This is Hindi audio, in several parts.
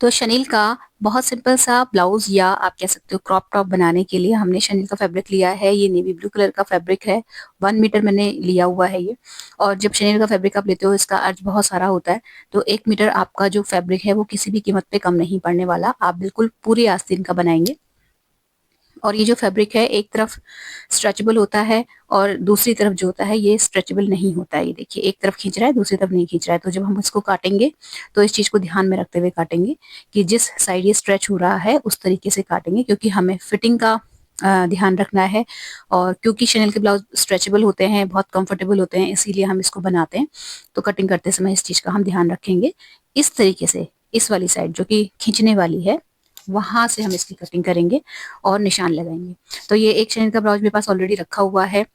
तो शनील का बहुत सिंपल सा ब्लाउज या आप कह सकते हो क्रॉप टॉप बनाने के लिए हमने शनील का फैब्रिक लिया है। ये नेवी ब्लू कलर का फैब्रिक है। 1 मीटर मैंने लिया हुआ है ये। और जब शनील का फैब्रिक आप लेते हो इसका अर्ज बहुत सारा होता है। तो 1 मीटर आपका जो फैब्रिक है वो किसी भी कीमत पे कम नहीं पड़ने वाला। आप बिल्कुल पूरी आस्तीन का बनाएंगे। और ये जो फैब्रिक है एक तरफ स्ट्रेचेबल होता है और दूसरी तरफ जो होता है ये स्ट्रेचेबल नहीं होता है। ये देखिए एक तरफ खींच रहा है दूसरी तरफ नहीं खींच रहा है। तो जब हम इसको काटेंगे तो इस चीज को ध्यान में रखते हुए काटेंगे कि जिस साइड ये स्ट्रेच हो रहा है उस तरीके से काटेंगे, क्योंकि हमें फिटिंग का ध्यान रखना है। और क्योंकि शनेल के ब्लाउज स्ट्रेचेबल होते हैं, बहुत कंफर्टेबल होते हैं, इसीलिए हम इसको बनाते हैं। तो कटिंग करते समय इस चीज का हम ध्यान रखेंगे। इस तरीके से इस वाली साइड जो कि खींचने वाली है वहां से हम इसकी कटिंग करेंगे और निशान लगाएंगे। तो ये एक शनील का ब्लाउज मेरे पास ऑलरेडी रखा हुआ है।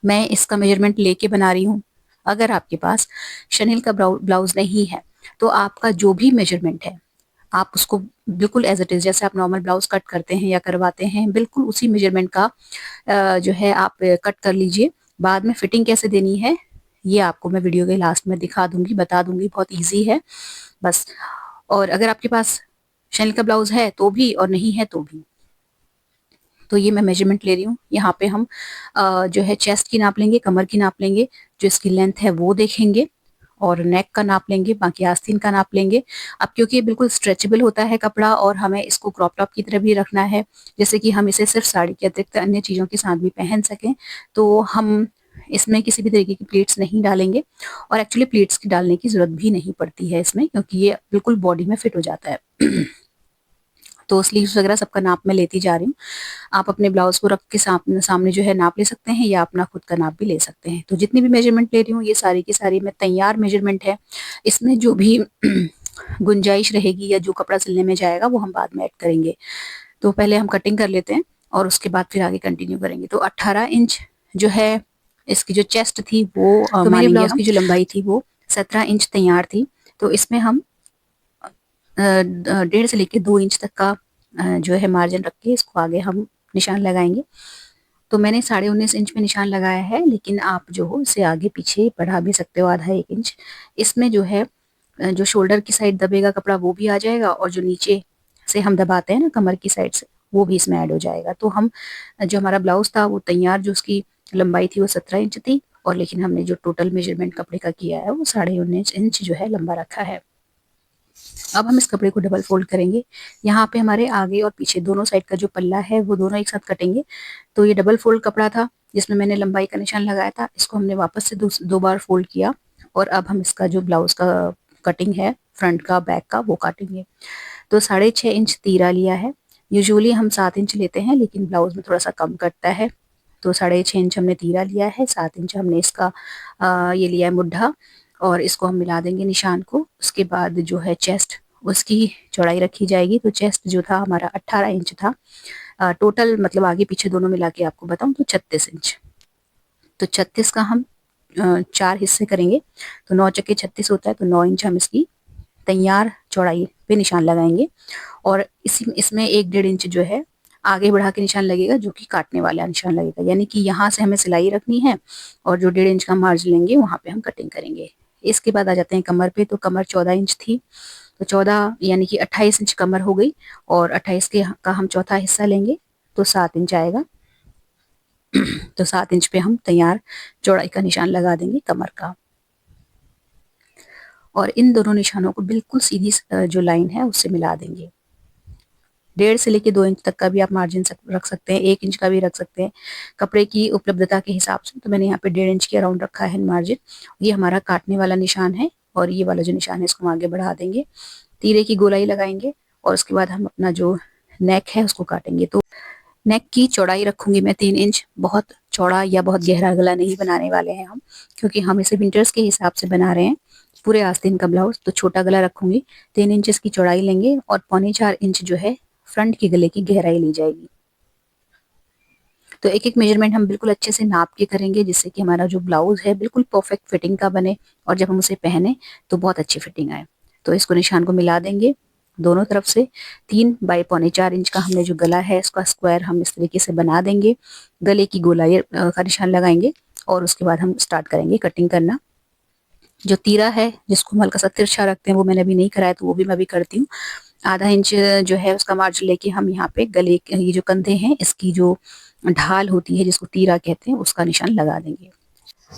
मैं इसका मेजरमेंट लेके बना रही हूँ। अगर आपके पास शनील का ब्लाउज नहीं है तो आपका जो भी मेजरमेंट है आप उसको बिल्कुल एज इट इज, जैसे आप नॉर्मल ब्लाउज कट करते हैं या करवाते हैं, बिल्कुल उसी मेजरमेंट का जो है आप कट कर लीजिए। बाद में फिटिंग कैसे देनी है ये आपको मैं वीडियो के लास्ट में दिखा दूंगी, बता दूंगी। बहुत ईजी है बस। और अगर आपके पास शनील का ब्लाउज है तो भी और नहीं है तो भी। तो ये मैं मेजरमेंट ले रही हूँ। यहाँ पे हम जो है चेस्ट की नाप लेंगे, कमर की नाप लेंगे, जो इसकी लेंथ है वो देखेंगे और नेक का नाप लेंगे, बाकी आस्तीन का नाप लेंगे। अब क्योंकि ये बिल्कुल स्ट्रेचेबल होता है कपड़ा और हमें इसको क्रॉप टॉप की तरह भी रखना है, जैसे कि हम इसे सिर्फ साड़ी के अतिरिक्त अन्य चीजों के साथ भी पहन सकें, तो हम इसमें किसी भी तरीके की प्लीट्स नहीं डालेंगे। और एक्चुअली प्लीट्स की डालने की जरूरत भी नहीं पड़ती है इसमें, क्योंकि ये बिल्कुल बॉडी में फिट हो जाता है। तो स्लीव्स वगैरह सबका नाप मैं लेती जा रही हूँ। आप अपने ब्लाउज को रख के सामने सामने जो है नाप ले सकते हैं या अपना खुद का नाप भी ले सकते हैं। तो जितनी भी मेजरमेंट ले रही हूँ ये सारी की सारी मैं तैयार मेजरमेंट है। इसमें जो भी गुंजाइश रहेगी या जो कपड़ा सिलने में जाएगा वो हम बाद में ऐड करेंगे। तो पहले हम कटिंग कर लेते हैं और उसके बाद फिर आगे कंटिन्यू करेंगे। तो 18 इंच जो है इसकी जो चेस्ट थी वो तो मेरे ब्लाउज की जो लंबाई थी वो 17 इंच तैयार थी। तो इसमें हम 1.5 से लेके 2 इंच तक का जो है मार्जिन रख के इसको आगे हम निशान लगाएंगे। तो मैंने 19.5 इंच पे निशान लगाया है, लेकिन आप जो हो इसे आगे पीछे बढ़ा भी सकते हो आधा 1 इंच। इसमें जो है जो शोल्डर की साइड दबेगा कपड़ा वो भी आ जाएगा और जो नीचे से हम दबाते हैं ना कमर की साइड से वो भी इसमें ऐड हो जाएगा। तो हम जो हमारा ब्लाउज था वो तैयार, जो उसकी लंबाई थी वो 17 इंच थी, और लेकिन हमने जो टोटल मेजरमेंट कपड़े का किया है वो 19.5 इंच जो है लंबा रखा है। अब हम इस कपड़े को डबल फोल्ड करेंगे। यहाँ पे हमारे आगे और पीछे दोनों साइड का जो पल्ला है वो दोनों एक साथ कटेंगे। तो ये डबल फोल्ड कपड़ा था जिसमें मैंने लंबाई का निशान लगाया था, इसको हमने वापस से दो बार फोल्ड किया। और अब हम इसका जो ब्लाउज का कटिंग है फ्रंट का बैक का वो काटेंगे। तो 6.5 इंच तीरा लिया है। यूजुअली हम 7 इंच लेते हैं लेकिन ब्लाउज में थोड़ा सा कम कटता है। तो 6.5 इंच हमने तीरा लिया है, 7 इंच हमने इसका ये लिया है मुड्ढा, और इसको हम मिला देंगे निशान को। उसके बाद जो है चेस्ट उसकी चौड़ाई रखी जाएगी। तो चेस्ट जो था हमारा 18 इंच था टोटल, मतलब आगे पीछे दोनों मिला के आपको बताऊं तो 36 इंच। तो 36 का हम 4 हिस्से करेंगे। तो 9 चक्के 36 होता है, तो 9 इंच हम इसकी तैयार चौड़ाई पे निशान लगाएंगे। और इसी इसमें 1.5 इंच जो है आगे बढ़ा के निशान लगेगा, जो कि काटने वाला निशान लगेगा। यानी कि यहाँ से हमें सिलाई रखनी है और जो 1.5 इंच का मार्जिन लेंगे वहां पे हम कटिंग करेंगे। इसके बाद आ जाते हैं कमर पे। तो कमर 14 इंच थी, तो 14 यानी कि 28 इंच कमर हो गई। और 28 के का हम चौथा हिस्सा लेंगे तो 7 इंच आएगा। तो 7 इंच पे हम तैयार चौड़ाई का निशान लगा देंगे कमर का। और इन दोनों निशानों को बिल्कुल सीधी जो लाइन है उससे मिला देंगे। 1.5 से लेके 2 इंच तक का भी आप मार्जिन रख सकते हैं, 1 इंच का भी रख सकते हैं कपड़े की उपलब्धता के हिसाब से। तो मैंने यहाँ पे 1.5 इंच के अराउंड रखा है मार्जिन। ये हमारा काटने वाला निशान है और ये वाला जो निशान है इसको हम आगे बढ़ा देंगे, तीरे की गोलाई लगाएंगे और उसके बाद हम अपना जो नेक है उसको काटेंगे। तो नेक की चौड़ाई रखूंगी मैं 3 इंच। बहुत चौड़ा या बहुत गहरा गला नहीं बनाने वाले हैं हम, क्योंकि हम इसे विंटर्स के हिसाब से बना रहे हैं पूरे आस्तीन का ब्लाउज। तो छोटा गला रखूंगी, 3 इंच की चौड़ाई लेंगे और 3.25 इंच जो है फ्रंट के गले की गहराई ली जाएगी। तो एक एक मेजरमेंट हम बिल्कुल अच्छे से नाप के करेंगे, जिससे कि हमारा जो ब्लाउज है बिल्कुल परफेक्ट फिटिंग का बने और जब हम उसे पहने तो बहुत अच्छी फिटिंग आए। तो इसको निशान को मिला देंगे दोनों तरफ से। 3 बाई 3.25 इंच का हमने जो गला है इसका स्क्वायर हम इस तरीके से बना देंगे। गले की गोलाई का निशान लगाएंगे और उसके बाद हम स्टार्ट करेंगे कटिंग करना। जो तीरा है जिसको हम हल्का सा तिरछा रखते हैं वो मैंने अभी नहीं कराया, तो वो भी मैं अभी करती हूँ। आधा इंच जो है उसका मार्जिन लेके हम यहाँ पे गले ये जो कंधे हैं इसकी जो ढाल होती है जिसको तीरा कहते हैं उसका निशान लगा देंगे।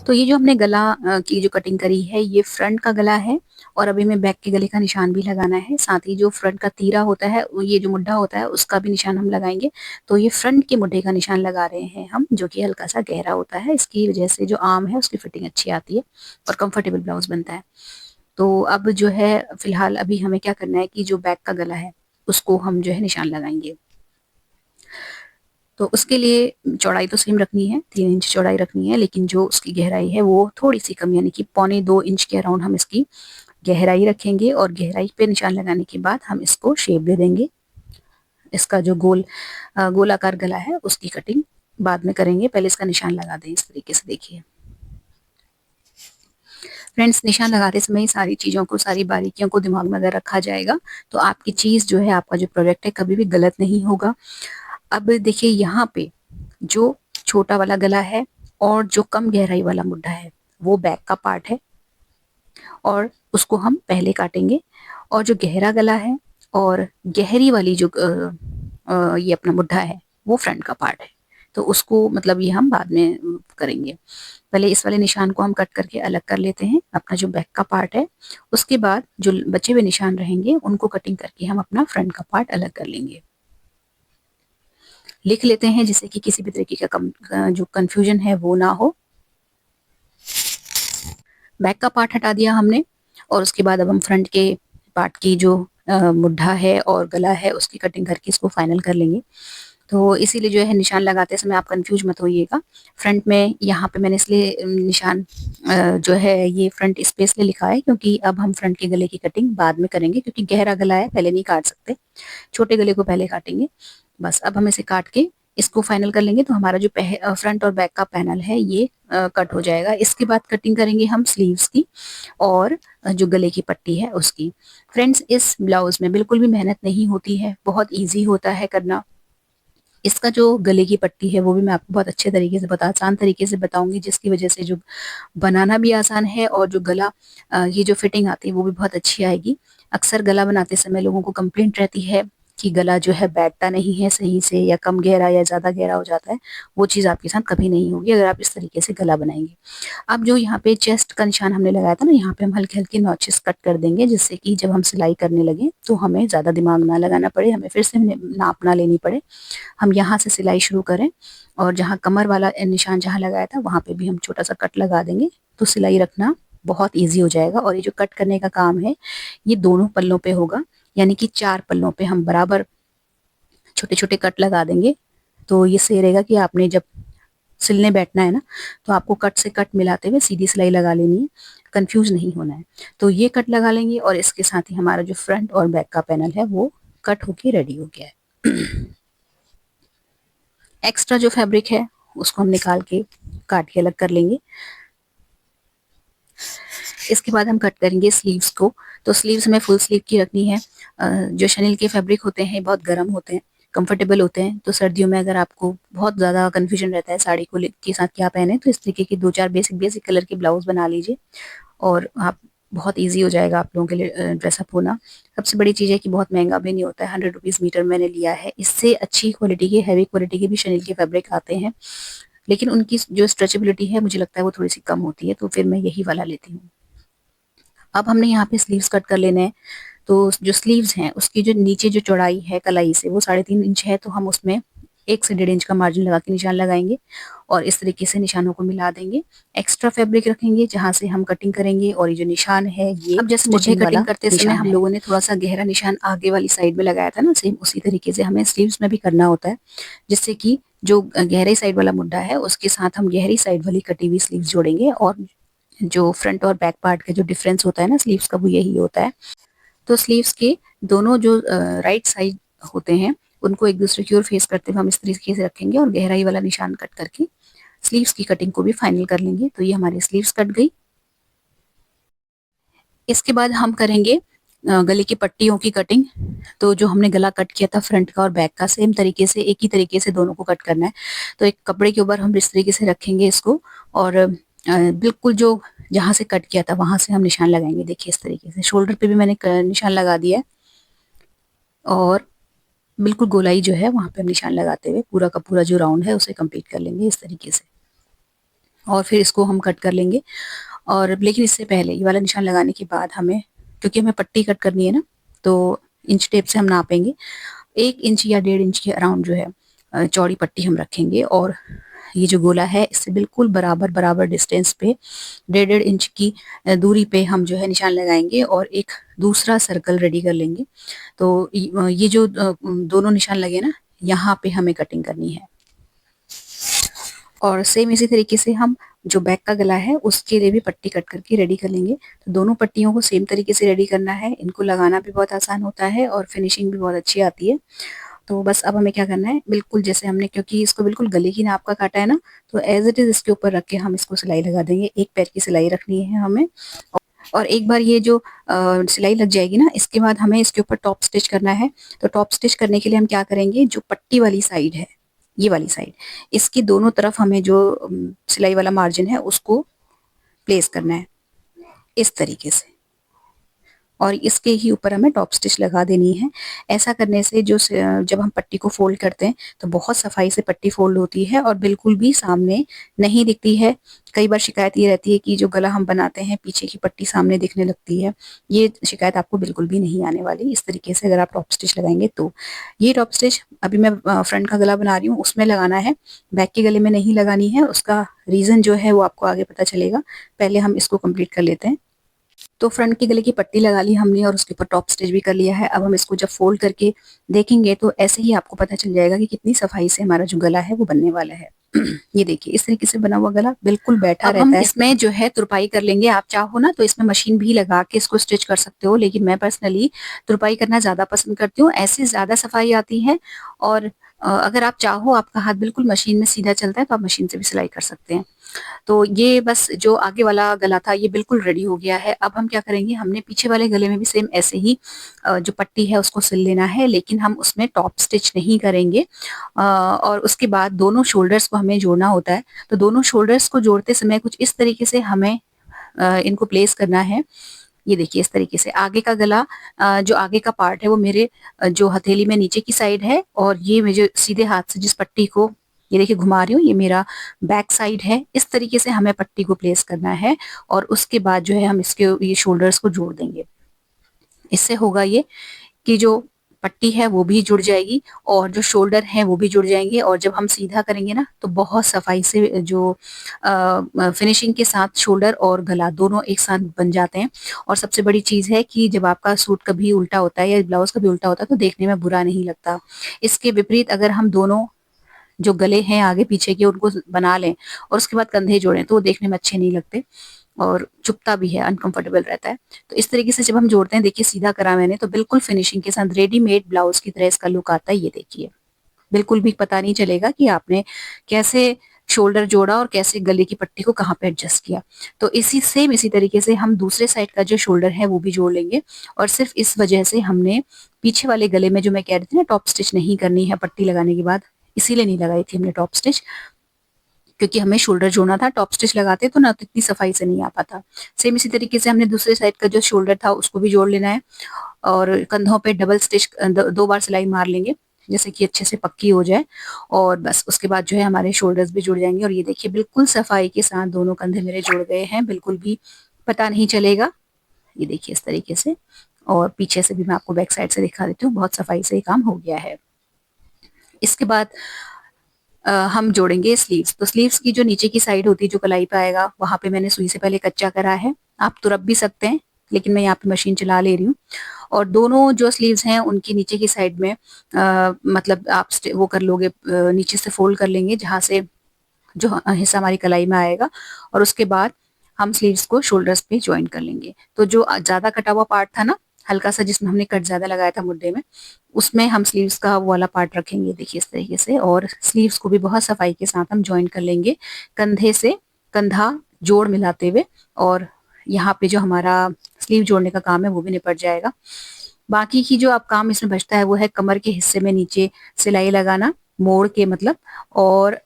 तो ये जो हमने गला की जो कटिंग करी है ये फ्रंट का गला है, और अभी मैं बैक के गले का निशान भी लगाना है। साथ ही जो फ्रंट का तीरा होता है ये जो मुड्ढा होता है उसका भी निशान हम लगाएंगे। तो ये फ्रंट के मुड्ढे का निशान लगा रहे हैं हम, जो कि हल्का सा गहरा होता है। इसकी वजह से जो आर्म है उसकी फिटिंग अच्छी आती है और कंफर्टेबल ब्लाउज बनता है। तो अब जो है फिलहाल अभी हमें क्या करना है कि जो बैक का गला है उसको हम जो है निशान लगाएंगे। तो उसके लिए चौड़ाई तो सेम रखनी है, 3 इंच चौड़ाई रखनी है, लेकिन जो उसकी गहराई है वो थोड़ी सी कम, यानी कि 1.25 इंच के अराउंड हम इसकी गहराई रखेंगे। और गहराई पे निशान लगाने के बाद हम इसको शेप दे देंगे। इसका जो गोलाकार गला है उसकी कटिंग बाद में करेंगे, पहले इसका निशान लगा दें इस तरीके से। देखिए फ्रेंड्स, निशान लगाते समय सारी चीज़ों को, सारी बारीकियों को दिमाग में अगर रखा जाएगा तो आपकी चीज़ जो है, आपका जो प्रोडक्ट है कभी भी गलत नहीं होगा। अब देखिए यहाँ पे जो छोटा वाला गला है और जो कम गहराई वाला मुड्ढा है वो बैक का पार्ट है, और उसको हम पहले काटेंगे। और जो गहरा गला है और गहरी वाली जो ये अपना मुड्ढा है वो फ्रंट का पार्ट है, तो उसको मतलब ये हम बाद में करेंगे। पहले इस वाले निशान को हम कट करके अलग कर लेते हैं, अपना जो बैक का पार्ट है। उसके बाद जो बचे हुए निशान रहेंगे उनको कटिंग करके हम अपना फ्रंट का पार्ट अलग कर लेंगे। लिख लेते हैं जिससे कि किसी भी तरीके का जो कंफ्यूजन है वो ना हो। बैक का पार्ट हटा दिया हमने, और उसके बाद अब हम फ्रंट के पार्ट की जो मुड्ढा है और गला है उसकी कटिंग करके इसको फाइनल कर लेंगे। तो इसीलिए जो है निशान लगाते समय आप कंफ्यूज मत होइएगा। फ्रंट में यहाँ पे मैंने इसलिए निशान जो है ये फ्रंट स्पेस ले लिखा है, क्योंकि अब हम फ्रंट के गले की कटिंग बाद में करेंगे, क्योंकि गहरा गला है पहले नहीं काट सकते, छोटे गले को पहले काटेंगे। बस अब हम इसे काट के इसको फाइनल कर लेंगे, तो हमारा जो फ्रंट और बैक का पैनल है ये कट हो जाएगा। इसके बाद कटिंग करेंगे हम स्लीव्स की और जो गले की पट्टी है उसकी। फ्रेंड्स, इस ब्लाउज में बिल्कुल भी मेहनत नहीं होती है, बहुत ईजी होता है करना। इसका जो गले की पट्टी है वो भी मैं आपको बहुत अच्छे तरीके से आसान तरीके से बताऊंगी, जिसकी वजह से जो बनाना भी आसान है और जो गला ये जो फिटिंग आती है वो भी बहुत अच्छी आएगी। अक्सर गला बनाते समय लोगों को कंप्लेंट रहती है कि गला जो है बैठता नहीं है सही से, या कम गहरा या ज़्यादा गहरा हो जाता है। वो चीज़ आपके साथ कभी नहीं होगी अगर आप इस तरीके से गला बनाएंगे। अब जो यहाँ पे चेस्ट का निशान हमने लगाया था ना, यहाँ पे हम हल्के हल्के नॉचेस कट कर देंगे, जिससे कि जब हम सिलाई करने लगे तो हमें ज़्यादा दिमाग ना लगाना पड़े, हमें फिर से नाप ना लेनी पड़े। हम यहाँ से सिलाई शुरू करें और जहाँ कमर वाला निशान जहाँ लगाया था वहाँ पे भी हम छोटा सा कट लगा देंगे, तो सिलाई रखना बहुत ईजी हो जाएगा। और ये जो कट करने का काम है ये दोनों पल्लों पे होगा, यानी कि 4 पल्लों पे हम बराबर छोटे छोटे कट लगा देंगे। तो ये सही रहेगा कि आपने जब सिलने बैठना है ना, तो आपको कट से कट मिलाते हुए सीधी सिलाई लगा लेनी है, कंफ्यूज नहीं होना है। तो ये कट लगा लेंगे और इसके साथ ही हमारा जो फ्रंट और बैक का पैनल है वो कट होके रेडी हो गया है। एक्स्ट्रा जो फैब्रिक है उसको हम निकाल के काट के अलग कर लेंगे। इसके बाद हम कट करेंगे स्लीव्स को। तो स्लीव्स हमें फुल स्लीव की रखनी है। जो शनील के फैब्रिक होते हैं बहुत गर्म होते हैं, कंफर्टेबल होते हैं, तो सर्दियों में अगर आपको बहुत ज़्यादा कन्फ्यूजन रहता है साड़ी को के साथ क्या पहने, तो इस तरीके के 2-4 बेसिक बेसिक कलर के ब्लाउज बना लीजिए और आप बहुत ईजी हो जाएगा आप लोगों के लिए ड्रेसअप होना। सबसे बड़ी चीज़ है कि बहुत महंगा भी नहीं होता है, 100 रुपीज़ मीटर मैंने लिया है। इससे अच्छी क्वालिटी के, हैवी क्वालिटी के भी शनील के फैब्रिक आते हैं, लेकिन उनकी जो स्ट्रेचेबिलिटी है मुझे लगता है वो थोड़ी सी कम होती है, तो फिर मैं यही वाला लेती हूँ। अब हमने यहाँ पे स्लीव्स कट कर लेने हैं। तो जो स्लीव्स हैं उसकी जो नीचे जो चौड़ाई है कलाई से वो 3.5 इंच है, तो हम उसमें 1 से 1.5 इंच का मार्जिन लगा के निशान लगाएंगे और इस तरीके से निशानों को मिला देंगे। एक्स्ट्रा फैब्रिक रखेंगे जहाँ से हम कटिंग करेंगे, और ये जो निशान है ये अब जैसे मुझे कटिंग करते समय हम लोगों ने थोड़ा सा गहरा निशान आगे वाली साइड में लगाया था ना, सेम उसी तरीके से हमें स्लीव्स में भी करना होता है, जिससे कि जो गहरी साइड वाला मुड्ढा है उसके साथ हम गहरी साइड वाली कटी हुई स्लीव्स जोड़ेंगे, और जो फ्रंट और बैक पार्ट का जो डिफरेंस होता है ना स्लीव्स का, वो यही होता है। तो स्लीव्स के दोनों जो राइट साइड होते हैं उनको एक दूसरे की ओर फेस करते हुए हम इस तरीके से रखेंगे और गहराई वाला निशान कट करके स्लीव्स की कटिंग को भी फाइनल कर लेंगे। तो ये हमारी स्लीव्स कट गई। इसके बाद हम करेंगे गले की पट्टियों की कटिंग। तो जो हमने गला कट किया था फ्रंट का और बैक का, सेम तरीके से एक ही तरीके से दोनों को कट करना है। तो एक कपड़े के ऊपर हम इस तरीके से रखेंगे इसको, और बिल्कुल जो जहाँ से कट किया था वहां से हम निशान लगाएंगे। देखिए इस तरीके से शोल्डर पे भी मैंने निशान लगा दिया है और बिल्कुल गोलाई जो है वहां पे हम निशान लगाते हुए पूरा का पूरा जो राउंड है उसे कंप्लीट कर लेंगे इस तरीके से। और फिर इसको हम कट कर लेंगे। और लेकिन इससे पहले ये वाला निशान लगाने के बाद हमें, क्योंकि हमें पट्टी कट करनी है ना, तो इंच टेप से हम नापेंगे। 1 इंच या 1.5 इंच के अराउंड जो है चौड़ी पट्टी हम रखेंगे और ये जो गोला है इससे बिल्कुल बराबर बराबर डिस्टेंस पे 1.5 इंच की दूरी पे हम जो है निशान लगाएंगे और एक दूसरा सर्कल रेडी कर लेंगे। तो ये जो दोनों निशान लगे ना, यहाँ पे हमें कटिंग करनी है। और सेम इसी तरीके से हम जो बैक का गला है उसके लिए भी पट्टी कट करके रेडी कर लेंगे। तो दोनों पट्टियों को सेम तरीके से रेडी करना है। इनको लगाना भी बहुत आसान होता है और फिनिशिंग भी बहुत अच्छी आती है। तो बस अब हमें क्या करना है, बिल्कुल जैसे हमने, क्योंकि इसको बिल्कुल गले की नाप का काटा है ना, तो एज इट इज इसके ऊपर रख के हम इसको सिलाई लगा देंगे। एक पैर की सिलाई रखनी है हमें। और एक बार ये जो सिलाई लग जाएगी ना, इसके बाद हमें इसके ऊपर टॉप स्टिच करना है। तो टॉप स्टिच करने के लिए हम क्या करेंगे, जो पट्टी वाली साइड है, ये वाली साइड, इसकी दोनों तरफ हमें जो सिलाई वाला मार्जिन है उसको प्लेस करना है इस तरीके से। और इसके ही ऊपर हमें टॉप स्टिच लगा देनी है। ऐसा करने से जो जब हम पट्टी को फोल्ड करते हैं तो बहुत सफाई से पट्टी फोल्ड होती है और बिल्कुल भी सामने नहीं दिखती है। कई बार शिकायत ये रहती है कि जो गला हम बनाते हैं पीछे की पट्टी सामने दिखने लगती है। ये शिकायत आपको बिल्कुल भी नहीं आने वाली इस तरीके से अगर आप टॉप स्टिच लगाएंगे तो। ये टॉप स्टिच अभी मैं फ्रंट का गला बना रही हूँ उसमें लगाना है, बैक के गले में नहीं लगानी है। उसका रीजन जो है वो आपको आगे पता चलेगा। पहले हम इसको कंप्लीट कर लेते हैं। तो फ्रंट के गले की पट्टी लगा ली हमने और उसके ऊपर टॉप स्टिच भी कर लिया है। अब हम इसको जब फोल्ड करके देखेंगे तो ऐसे ही आपको पता चल जाएगा कि कितनी सफाई से हमारा जो गला है वो बनने वाला है। ये देखिए इस तरीके से बना हुआ गला बिल्कुल बैठा रहता है। अब हम इसमें जो है तुरपाई कर लेंगे। आप चाहो ना तो इसमें मशीन भी लगा के इसको स्टिच कर सकते हो, लेकिन मैं पर्सनली तुरपाई करना ज्यादा पसंद करती हूँ। ऐसे ज्यादा सफाई आती है। और अगर आप चाहो, आपका हाथ बिल्कुल मशीन में सीधा चलता है तो आप मशीन से भी सिलाई कर सकते हैं। तो ये बस जो आगे वाला गला था ये बिल्कुल रेडी हो गया है। अब हम क्या करेंगे, हमने पीछे वाले गले में भी सेम ऐसे ही जो पट्टी है उसको सिल लेना है, लेकिन हम उसमें टॉप स्टिच नहीं करेंगे। और उसके बाद दोनों शोल्डर्स को हमें जोड़ना होता है। तो दोनों शोल्डर्स को जोड़ते समय कुछ इस तरीके से हमें इनको प्लेस करना है। ये देखिए इस तरीके से आगे का गला, जो आगे का पार्ट है वो मेरे जो हथेली में नीचे की साइड है, और ये मुझे सीधे हाथ से जिस पट्टी को ये देखिए घुमा रही हूँ ये मेरा बैक साइड है। इस तरीके से हमें पट्टी को प्लेस करना है और उसके बाद जो है हम इसके ये शोल्डर्स को जोड़ देंगे। इससे होगा ये कि जो पट्टी है वो भी जुड़ जाएगी और जो शोल्डर है वो भी जुड़ जाएंगे। और जब हम सीधा करेंगे ना तो बहुत सफाई से जो फिनिशिंग के साथ शोल्डर और गला दोनों एक साथ बन जाते हैं। और सबसे बड़ी चीज है कि जब आपका सूट कभी उल्टा होता है या ब्लाउज कभी उल्टा होता है तो देखने में बुरा नहीं लगता। इसके विपरीत अगर हम दोनों जो गले हैं आगे पीछे के उनको बना लें और उसके बाद कंधे जोड़ें तो वो देखने में अच्छे नहीं लगते और चुभता भी है, अनकंफर्टेबल रहता है। तो इस तरीके से जब हम जोड़ते हैं, देखिए सीधा करा मैंने तो बिल्कुल फिनिशिंग के साथ रेडीमेड ब्लाउज की तरह इसका लुक आता है। ये देखिए बिल्कुल भी पता नहीं चलेगा कि आपने कैसे शोल्डर जोड़ा और कैसे गले की पट्टी को कहाँ पे एडजस्ट किया। तो इसी तरीके से हम दूसरे साइड का जो शोल्डर है वो भी जोड़ लेंगे। और सिर्फ इस वजह से हमने पीछे वाले गले में जो मैं कह रही थी ना टॉप स्टिच नहीं करनी है पट्टी लगाने के बाद, इसीलिए नहीं लगाई थी हमने टॉप स्टिच, क्योंकि हमें शोल्डर जोड़ना था। टॉप स्टिच लगाते तो ना तो इतनी सफाई से नहीं आ पाता। सेम इसी तरीके से हमने दूसरे साइड का जो शोल्डर था उसको भी जोड़ लेना है और कंधों पे डबल स्टिच 2 बार सिलाई मार लेंगे जैसे कि अच्छे से पक्की हो जाए। और बस उसके बाद जो है हमारे शोल्डर्स भी जुड़ जाएंगे। और ये देखिए बिल्कुल सफाई के साथ दोनों कंधे मेरे जुड़ गए हैं, बिल्कुल भी पता नहीं चलेगा। ये देखिए इस तरीके से। और पीछे से भी मैं आपको बैक साइड से दिखा देती हूँ, बहुत सफाई से ये काम हो गया है। इसके बाद हम जोड़ेंगे स्लीव्स। तो स्लीव्स की जो नीचे की साइड होती है जो कलाई पे आएगा वहां पे मैंने सुई से पहले कच्चा करा है। आप तुरप भी सकते हैं लेकिन मैं यहाँ पे मशीन चला ले रही हूँ। और दोनों जो स्लीव्स हैं उनकी नीचे की साइड में मतलब आप वो कर लोगे, नीचे से फोल्ड कर लेंगे जहां से जो हिस्सा हमारी कलाई में आएगा। और उसके बाद हम स्लीव्स को शोल्डर्स पे ज्वाइन कर लेंगे। तो जो ज्यादा कटा हुआ पार्ट था ना हल्का सा जिसमें हमने कट ज्यादा लगाया था मुड्डे में, उसमें हम स्लीव्स का वो वाला पार्ट रखेंगे देखिए इस तरीके से। और स्लीव्स को भी बहुत सफाई के साथ हम ज्वाइन कर लेंगे कंधे से कंधा जोड़ मिलाते हुए। और यहाँ पे जो हमारा स्लीव जोड़ने का काम है वो भी निपट जाएगा। बाकी की जो अब काम इसमें बचता है वो है कमर के हिस्से में नीचे सिलाई लगाना, मोड़ के मतलब, और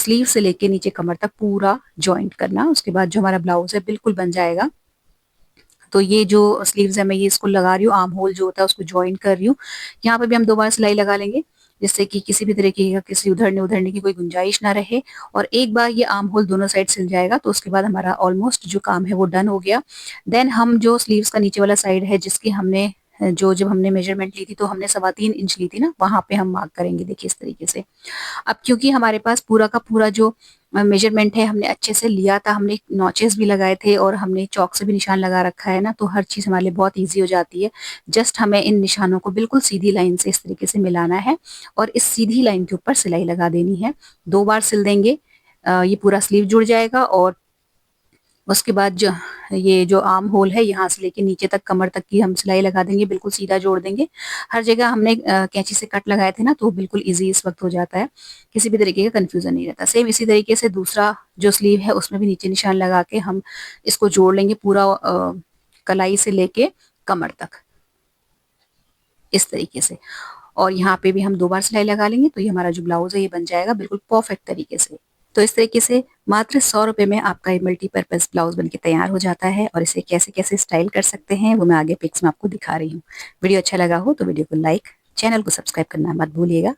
स्लीव से लेके नीचे कमर तक पूरा जॉइंट करना। उसके बाद जो हमारा ब्लाउज है बिल्कुल बन जाएगा। तो ये जो स्लीव्स है मैं ये इसको लगा रही हूँ, आर्म होल जो होता है उसको ज्वाइन कर रही हूँ। यहाँ पे भी हम 2 बार सिलाई लगा लेंगे, जिससे कि किसी भी तरीके का किसी उधरने उधरने की कोई गुंजाइश ना रहे। और एक बार ये आर्म होल दोनों साइड सिल जाएगा तो उसके बाद हमारा ऑलमोस्ट जो काम है वो डन हो गया। देन हम जो स्लीव्स का नीचे वाला साइड है जिसकी हमने जो जब हमने मेजरमेंट ली थी तो हमने 3.25 इंच ली थी ना, वहां पे हम मार्क करेंगे, देखिए इस तरीके से। अब क्योंकि हमारे पास पूरा का पूरा जो मेजरमेंट है हमने अच्छे से लिया था, हमने नॉचेस भी लगाए थे और हमने चौक से भी निशान लगा रखा है ना, तो हर चीज हमारे लिए बहुत इजी हो जाती है। जस्ट हमें इन निशानों को बिल्कुल सीधी लाइन से इस तरीके से मिलाना है और इस सीधी लाइन के ऊपर सिलाई लगा देनी है। 2 बार सिल देंगे, ये पूरा स्लीव जुड़ जाएगा। और उसके बाद जो ये जो आर्म होल है यहाँ से लेके नीचे तक कमर तक की हम सिलाई लगा देंगे, बिल्कुल सीधा जोड़ देंगे। हर जगह हमने कैंची से कट लगाए थे ना, तो बिल्कुल इजी इस वक्त हो जाता है, किसी भी तरीके का कंफ्यूजन नहीं रहता। सेम इसी तरीके से दूसरा जो स्लीव है उसमें भी नीचे निशान लगा के हम इसको जोड़ लेंगे पूरा, कलाई से लेके कमर तक इस तरीके से। और यहाँ पे भी हम 2 बार सिलाई लगा लेंगे तो ये हमारा जो ब्लाउज है ये बन जाएगा बिल्कुल परफेक्ट तरीके से। तो इस तरीके से मात्र 100 रुपए में आपका ये मल्टीपर्पज ब्लाउज बनके तैयार हो जाता है। और इसे कैसे कैसे स्टाइल कर सकते हैं वो मैं आगे पिक्स में आपको दिखा रही हूँ। वीडियो अच्छा लगा हो तो वीडियो को लाइक, चैनल को सब्सक्राइब करना मत भूलिएगा।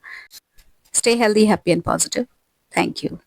Stay healthy, happy and positive. Thank you.